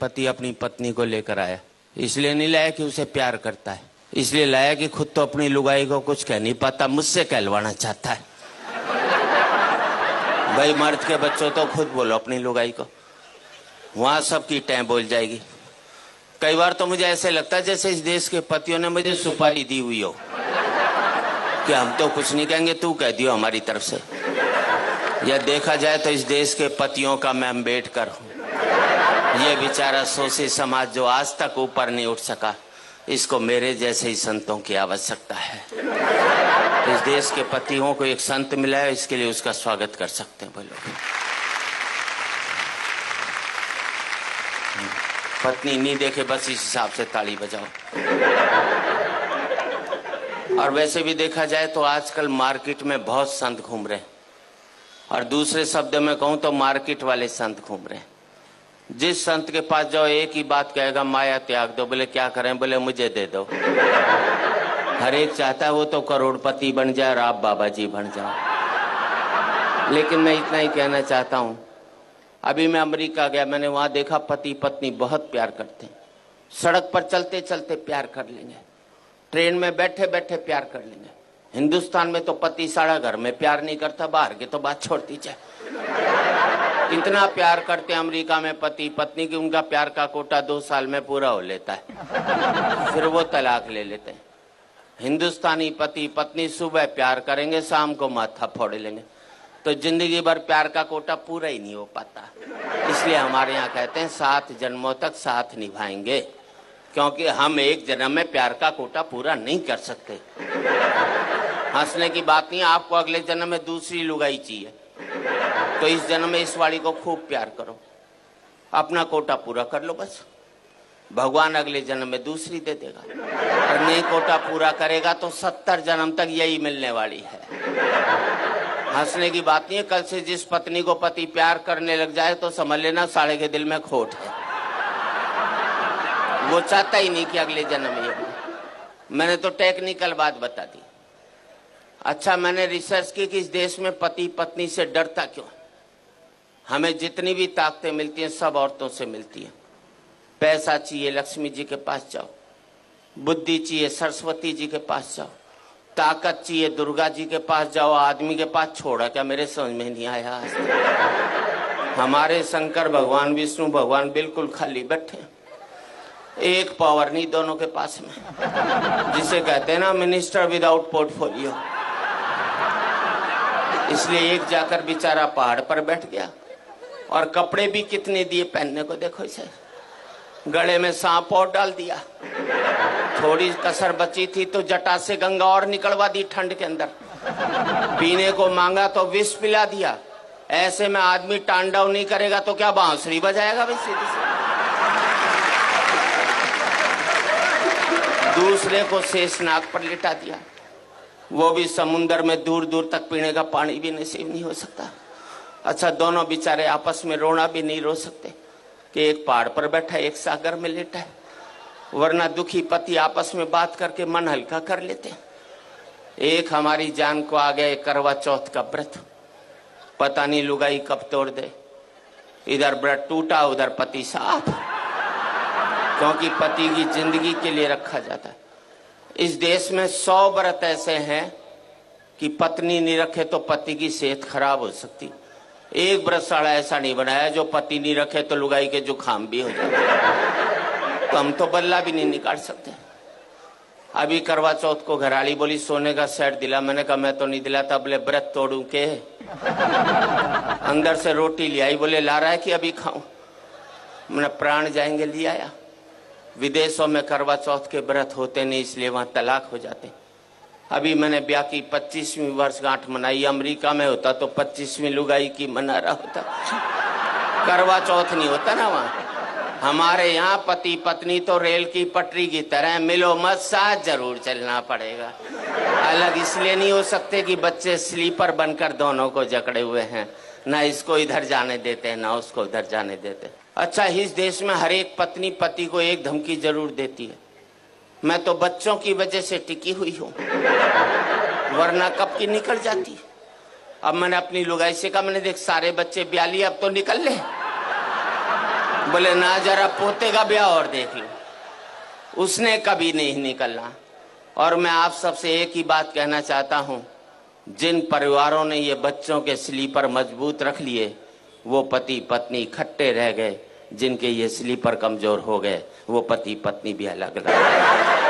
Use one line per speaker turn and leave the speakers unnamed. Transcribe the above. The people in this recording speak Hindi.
पति अपनी पत्नी को लेकर आया। इसलिए नहीं लाया कि उसे प्यार करता है, इसलिए लाया कि खुद तो अपनी लुगाई को कुछ कह नहीं पाता, मुझसे कहलवाना चाहता है। भाई मर्द के बच्चों तो खुद बोलो अपनी लुगाई को, वहां सबकी टैं बोल जाएगी। कई बार तो मुझे ऐसे लगता है जैसे इस देश के पतियों ने मुझे सुपारी दी हुई हो कि हम तो कुछ नहीं कहेंगे, तू कह दियो हमारी तरफ से। या देखा जाए तो इस देश के पतियों का मैं अम्बेडकर हूँ। ये बेचारा शोषित समाज जो आज तक ऊपर नहीं उठ सका, इसको मेरे जैसे ही संतों की आवश्यकता है। इस देश के पतियों को एक संत मिला है, इसके लिए उसका स्वागत कर सकते हैं। बोलो पत्नी नहीं देखे बस इस हिसाब से ताली बजाओ। और वैसे भी देखा जाए तो आजकल मार्केट में बहुत संत घूम रहे हैं, और दूसरे शब्द में कहूं तो मार्केट वाले संत घूम रहे हैं। जिस संत के पास जाओ एक ही बात कहेगा, माया त्याग दो। बोले क्या करें? बोले मुझे दे दो। हर एक चाहता है वो तो करोड़पति बन जाए और आप बाबा जी बन जाओ। लेकिन मैं इतना ही कहना चाहता हूं, अभी मैं अमेरिका गया, मैंने वहां देखा पति पत्नी बहुत प्यार करते हैं। सड़क पर चलते चलते प्यार कर लेंगे, ट्रेन में बैठे बैठे प्यार कर लेंगे। हिंदुस्तान में तो पति सारा घर में प्यार नहीं करता, बाहर के तो बात छोड़ दीजिए। इतना प्यार करते हैं अमेरिका में पति पत्नी की उनका प्यार का कोटा 2 साल में पूरा हो लेता है, फिर वो तलाक ले लेते हैं। हिंदुस्तानी पति पत्नी सुबह प्यार करेंगे, शाम को माथा फोड़ लेंगे, तो जिंदगी भर प्यार का कोटा पूरा ही नहीं हो पाता। इसलिए हमारे यहाँ कहते हैं 7 जन्मों तक साथ निभाएंगे, क्योंकि हम एक जन्म में प्यार का कोटा पूरा नहीं कर सकते। हंसने की बात नहीं, आपको अगले जन्म में दूसरी लुगाई चाहिए, तो इस जन्म में इस वाली को खूब प्यार करो, अपना कोटा पूरा कर लो बस। भगवान अगले जन्म में दूसरी दे देगा, और नहीं कोटा पूरा करेगा तो 70 जन्म तक यही मिलने वाली है। हंसने की बात नहीं है, कल से जिस पत्नी को पति प्यार करने लग जाए तो समझ लेना साले के दिल में खोट है, वो चाहता ही नहीं कि अगले जन्म ये। मैंने तो टेक्निकल बात बता दी। अच्छा, मैंने रिसर्च की कि इस देश में पति पत्नी से डरता क्यों? हमें जितनी भी ताकतें मिलती हैं सब औरतों से मिलती हैं। पैसा चाहिए लक्ष्मी जी के पास जाओ, बुद्धि चाहिए सरस्वती जी के पास जाओ, ताकत चाहिए दुर्गा जी के पास जाओ, आदमी के पास छोड़ा क्या? मेरे समझ में नहीं आया। हमारे शंकर भगवान विष्णु भगवान बिल्कुल खाली बैठे, एक पावर नहीं दोनों के पास में, जिसे कहते हैं ना मिनिस्टर विदाउट पोर्टफोलियो। इसलिए एक जाकर बेचारा पहाड़ पर बैठ गया, और कपड़े भी कितने दिए पहनने को, देखो इसे, गले में सांप और डाल दिया। थोड़ी कसर बची थी तो जटा से गंगा और निकलवा दी ठंड के अंदर। पीने को मांगा तो विष पिला दिया। ऐसे में आदमी तांडव नहीं करेगा तो क्या बांसुरी बजाएगा भाई? सीधी सी दूसरे को शेषनाग पर लिटा दिया, वो भी समुन्द्र में दूर दूर तक पीने का पानी भी नसीब नहीं हो सकता। अच्छा, दोनों बेचारे आपस में रोना भी नहीं रो सकते कि एक पहाड़ पर बैठा एक सागर में लेटा है, वरना दुखी पति आपस में बात करके मन हल्का कर लेते हैं। एक हमारी जान को आ गया करवा चौथ का व्रत, पता नहीं लुगाई कब तोड़ दे। इधर व्रत टूटा उधर पति साफ, क्योंकि पति की जिंदगी के लिए रखा जाता है। इस देश में 100 व्रत ऐसे हैं कि पत्नी नहीं रखे तो पति की सेहत खराब हो सकती। एक व्रतशाला ऐसा नहीं बनाया जो पति नहीं रखे तो लुगाई के जुकाम भी हो जाए। तो हम तो बल्ला भी नहीं निकाल सकते। अभी करवा चौथ को घराली बोली सोने का सेट दिला, मैंने कहा मैं तो नहीं दिलाता। बोले व्रत तोड़ू के? अंदर से रोटी ले आई, बोले ला रहा है कि अभी खाऊं? मैंने प्राण जाएंगे ले आया। विदेशों में करवा चौथ के व्रत होते नहीं, इसलिए वहां तलाक हो जाते। अभी मैंने ब्याह की 25वीं वर्षगांठ मनाई, अमेरिका में होता तो 25वीं लुगाई की मना रहा होता, करवा चौथ नहीं होता ना वहां। हमारे यहाँ पति पत्नी तो रेल की पटरी की तरह, मिलो मत साथ जरूर चलना पड़ेगा। अलग इसलिए नहीं हो सकते कि बच्चे स्लीपर बनकर दोनों को जकड़े हुए हैं, ना इसको इधर जाने देते हैं ना उसको उधर जाने देते। अच्छा, इस देश में हर एक पत्नी पति को एक धमकी जरूर देती है, मैं तो बच्चों की वजह से टिकी हुई हूं, वरना कब की निकल जाती। अब मैंने अपनी लुगाई से कहा, मैंने देख सारे बच्चे ब्याह लिए, अब तो निकल ले, बोले ना जरा पोते का ब्याह और देख लो, उसने कभी नहीं निकलना। और मैं आप सबसे एक ही बात कहना चाहता हूं, जिन परिवारों ने ये बच्चों के स्लीपर मजबूत रख लिए वो पति पत्नी इकट्ठे रह गए, जिनके ये स्लीपर कमजोर हो गए वो पति पत्नी भी अलग अलग।